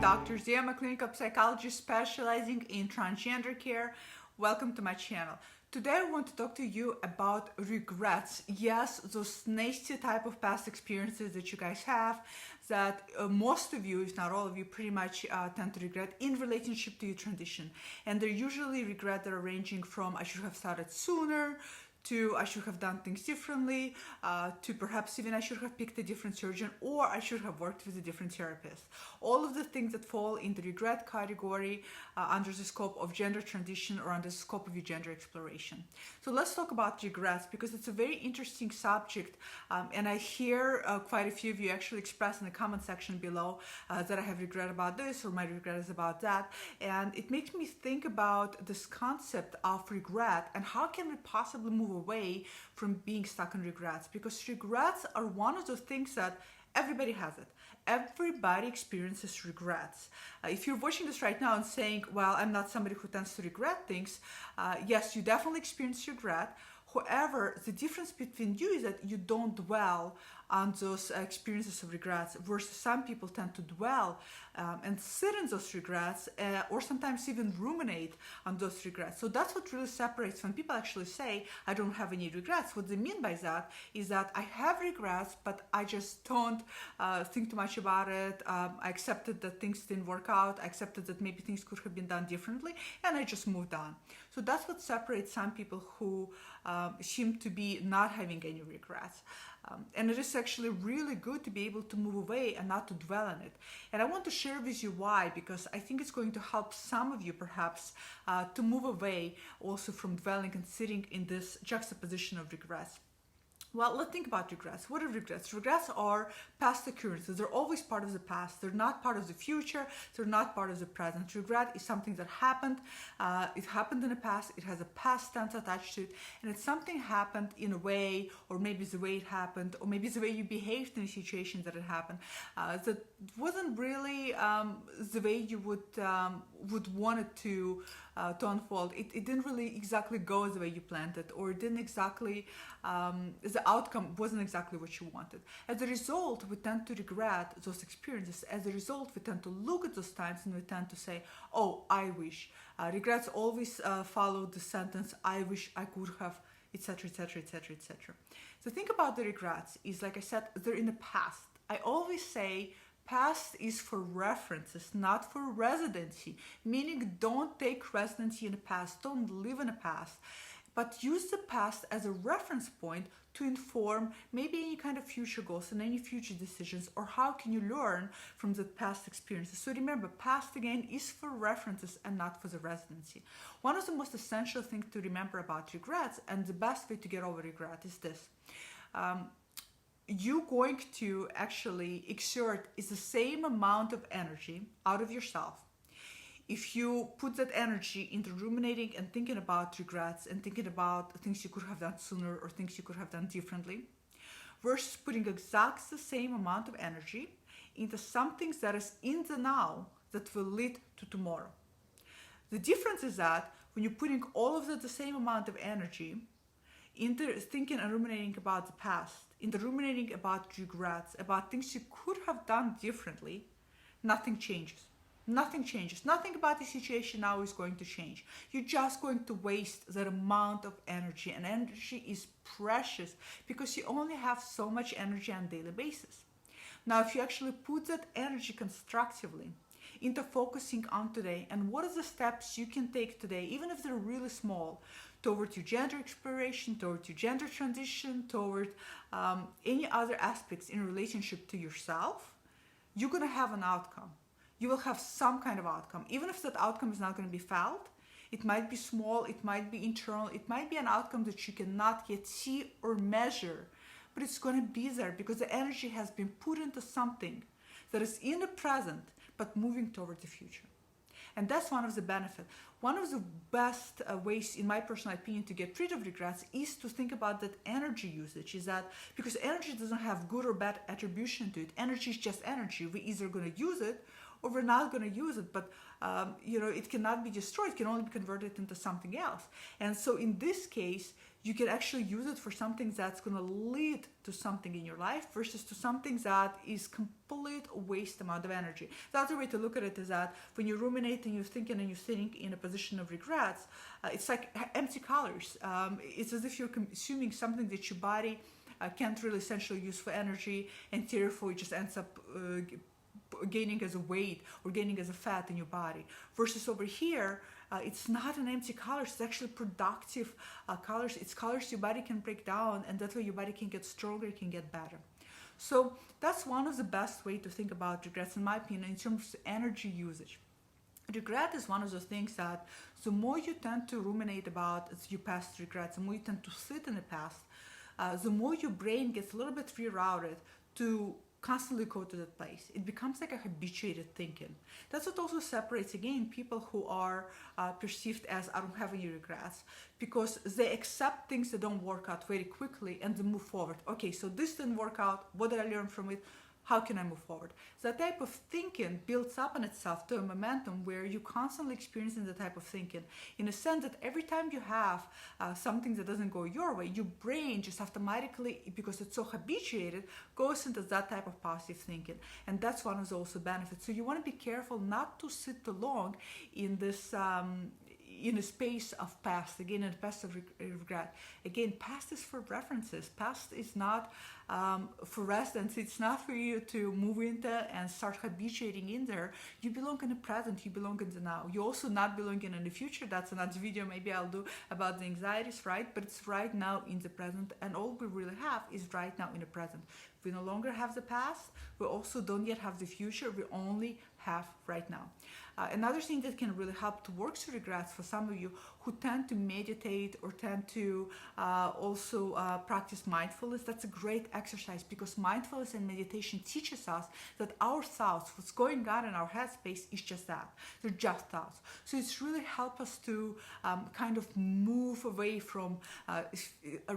Dr. Z. I'm a clinical psychologist specializing in transgender care. Welcome to my channel. Today I want to talk to you about regrets. Yes, those nasty type of past experiences that you guys have that most of you, if not all of you, pretty much tend to regret in relationship to your transition. And they're usually regrets that are ranging from I should have started sooner, to I should have done things differently, to perhaps even I should have picked a different surgeon, or I should have worked with a different therapist. All of the things that fall in the regret category under the scope of gender transition or under the scope of your gender exploration. So let's talk about regrets because it's a very interesting subject, and I hear quite a few of you actually express in the comment section below that I have regret about this or my regret is about that, and it makes me think about this concept of regret and how can we possibly move away from being stuck in regrets, because regrets are one of those things that everybody has it. Everybody experiences regrets. If you're watching this right now and saying, well, I'm not somebody who tends to regret things, yes, you definitely experience regret. However, the difference between you is that you don't dwell on those experiences of regrets, versus some people tend to dwell and sit in those regrets, or sometimes even ruminate on those regrets. So that's what really separates when people actually say, I don't have any regrets. What they mean by that is that I have regrets, but I just don't think too much about it. I accepted that things didn't work out. I accepted that maybe things could have been done differently, and I just moved on. So that's what separates some people who seem to be not having any regrets. And it is actually really good to be able to move away and not to dwell on it. And I want to share with you why, because I think it's going to help some of you perhaps to move away also from dwelling and sitting in this juxtaposition of regrets. Well, let's think about regrets. What are regrets? Regrets are past occurrences. They're always part of the past. They're not part of the future. They're not part of the present. Regret is something that happened. It happened in the past. It has a past tense attached to it. And it's something happened in a way, or maybe the way it happened, or maybe the way you behaved in a situation that it happened, that wasn't really the way you would want it to unfold. It didn't really exactly go the way you planned it, or it didn't exactly, the outcome wasn't exactly what you wanted. As a result, we tend to regret those experiences. As a result, we tend to look at those times and we tend to say, oh, I wish. Regrets always follow the sentence, I wish I could have, etc., etc., etc., etc. So think about the regrets is, like I said, they're in the past. I always say past is for references, not for residency, meaning don't take residency in the past, don't live in the past, but use the past as a reference point to inform maybe any kind of future goals and any future decisions, or how can you learn from the past experiences. So remember, past again is for references and not for the residency. One of the most essential things to remember about regrets, and the best way to get over regret, is this. You're going to actually exert is the same amount of energy out of yourself if you put that energy into ruminating and thinking about regrets and thinking about things you could have done sooner or things you could have done differently, versus putting exactly the same amount of energy into something that is in the now that will lead to tomorrow. The difference is that when you're putting all of the same amount of energy into thinking and ruminating about the past, into ruminating about regrets, about things you could have done differently, nothing changes. Nothing changes. Nothing about the situation now is going to change. You're just going to waste that amount of energy, and energy is precious because you only have so much energy on a daily basis. Now, if you actually put that energy constructively into focusing on today and what are the steps you can take today, even if they're really small, toward your gender exploration, toward your gender transition, toward any other aspects in relationship to yourself, you're going to have an outcome. You will have some kind of outcome. Even if that outcome is not going to be felt, it might be small, it might be internal, it might be an outcome that you cannot yet see or measure, but it's going to be there because the energy has been put into something that is in the present, but moving toward the future. And that's one of the benefits. One of the best ways, in my personal opinion, to get rid of regrets is to think about that energy usage. Is that because energy doesn't have good or bad attribution to it. Energy is just energy. We're either going to use it or we're not going to use it, but it cannot be destroyed. It can only be converted into something else. And so in this case, you can actually use it for something that's going to lead to something in your life versus to something that is complete waste amount of energy. The other way to look at it is that when you're ruminating, you're thinking and you're sitting in a position of regrets, it's like empty calories. It's as if you're consuming something that your body can't really essentially use for energy, and therefore it just ends up gaining as a weight or gaining as a fat in your body. Versus over here, it's not an empty calories, it's actually productive calories. It's calories your body can break down, and that way your body can get stronger, can get better. So that's one of the best way to think about regrets, in my opinion, in terms of energy usage. Regret is one of those things that the more you tend to ruminate about your past regrets, the more you tend to sit in the past, the more your brain gets a little bit rerouted to constantly go to that place. It becomes like a habituated thinking. That's what also separates, again, people who are perceived as I don't have any regrets, because they accept things that don't work out very quickly and they move forward. Okay, so this didn't work out. What did I learn from it? How can I move forward? That type of thinking builds up on itself to a momentum where you're constantly experiencing the type of thinking, in a sense that every time you have something that doesn't go your way, your brain just automatically, because it's so habituated, goes into that type of positive thinking. And that's one of the also benefits. So you want to be careful not to sit too long in this in a space of past, again, in a past of regret. Again, past is for references. Past is not for residency. It's not for you to move into and start habituating in there. You belong in the present. You belong in the now. You also not belonging in the future. That's another video maybe I'll do about the anxieties, right? But it's right now in the present, and all we really have is right now in the present. We no longer have the past. We also don't yet have the future. We only have right now. Another thing that can really help to work through regrets for some of you who tend to meditate or tend to also practice mindfulness, that's a great exercise, because mindfulness and meditation teaches us that our thoughts, what's going on in our headspace, is just that. They're just thoughts. So it's really help us to kind of move away from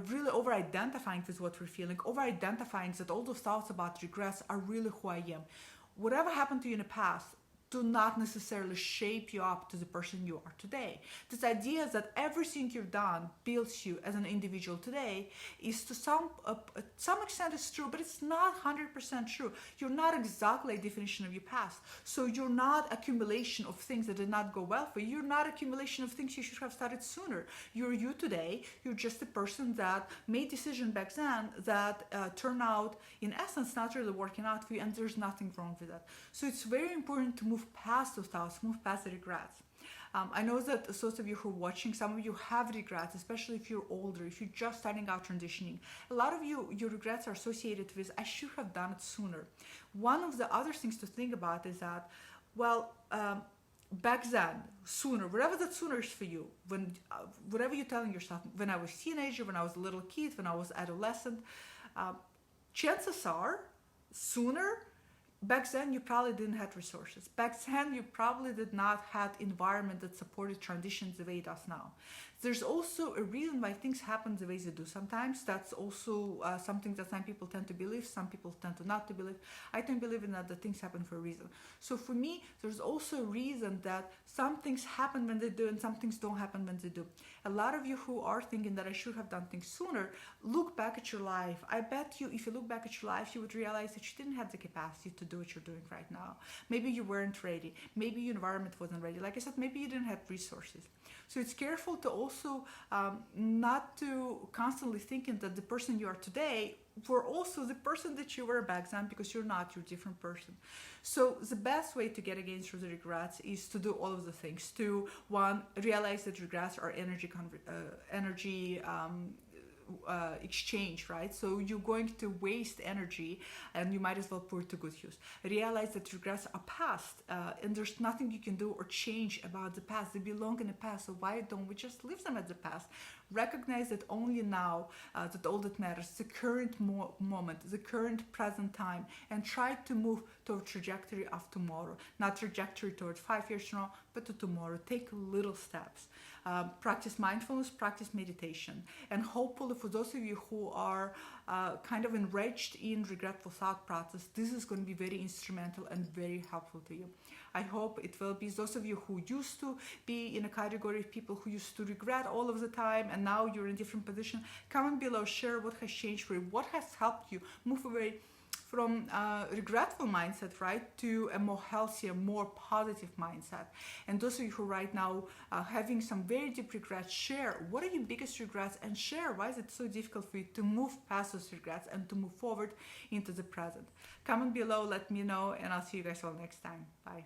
really over-identifying with what we're feeling, over-identifying that all those thoughts about regrets are really who I am. Whatever happened to you in the past do not necessarily shape you up to the person you are today. This idea that everything you've done builds you as an individual today is to some extent is true, but it's not 100% true. You're not exactly a definition of your past. So you're not accumulation of things that did not go well for you. You're not accumulation of things you should have started sooner. You're you today. You're just a person that made decision back then that turned out, in essence, not really working out for you, and there's nothing wrong with that. So it's very important to move past those thoughts, move past the regrets. I know that those of you who are watching, some of you have regrets, especially if you're older, if you're just starting out transitioning. A lot of you, your regrets are associated with, I should have done it sooner. One of the other things to think about is that, well, back then, sooner, whatever that sooner is for you, when whatever you're telling yourself, when I was a teenager, when I was a little kid, when I was adolescent, chances are, sooner, back then you probably didn't have resources. Back then you probably did not have environment that supported transitions the way it does now. There's also a reason why things happen the way they do sometimes. That's also something that some people tend to believe, some people tend to not to believe. I tend to believe in that things happen for a reason. So for me, there's also a reason that some things happen when they do and some things don't happen when they do. A lot of you who are thinking that I should have done things sooner, look back at your life. I bet you, if you look back at your life, you would realize that you didn't have the capacity to do what you're doing right now. Maybe you weren't ready. Maybe your environment wasn't ready. Like I said, maybe you didn't have resources. So it's careful to also not to constantly thinking that the person you are today were also the person that you were back then, because you're not, you're a different person. So the best way to get against the regrets is to do all of the things. To, one, realize that regrets are energy exchange, right? So you're going to waste energy and you might as well put it to good use. Realize that regrets are past and there's nothing you can do or change about the past. They belong in the past, so why don't we just leave them at the past? Recognize that only now that all that matters, the current moment, the current present time, and try to move toward trajectory of tomorrow. Not trajectory toward 5 years from now, but to tomorrow. Take little steps. Practice mindfulness, practice meditation. And hopefully for those of you who are kind of enraged in regretful thought process, this is going to be very instrumental and very helpful to you. I hope it will be. Those of you who used to be in a category of people who used to regret all of the time and now you're in a different position, comment below, share what has changed for you, what has helped you move away from a regretful mindset, right, to a more healthier, more positive mindset. And those of you who right now are having some very deep regrets, share what are your biggest regrets and share why is it so difficult for you to move past those regrets and to move forward into the present. Comment below, let me know, and I'll see you guys all next time. Bye.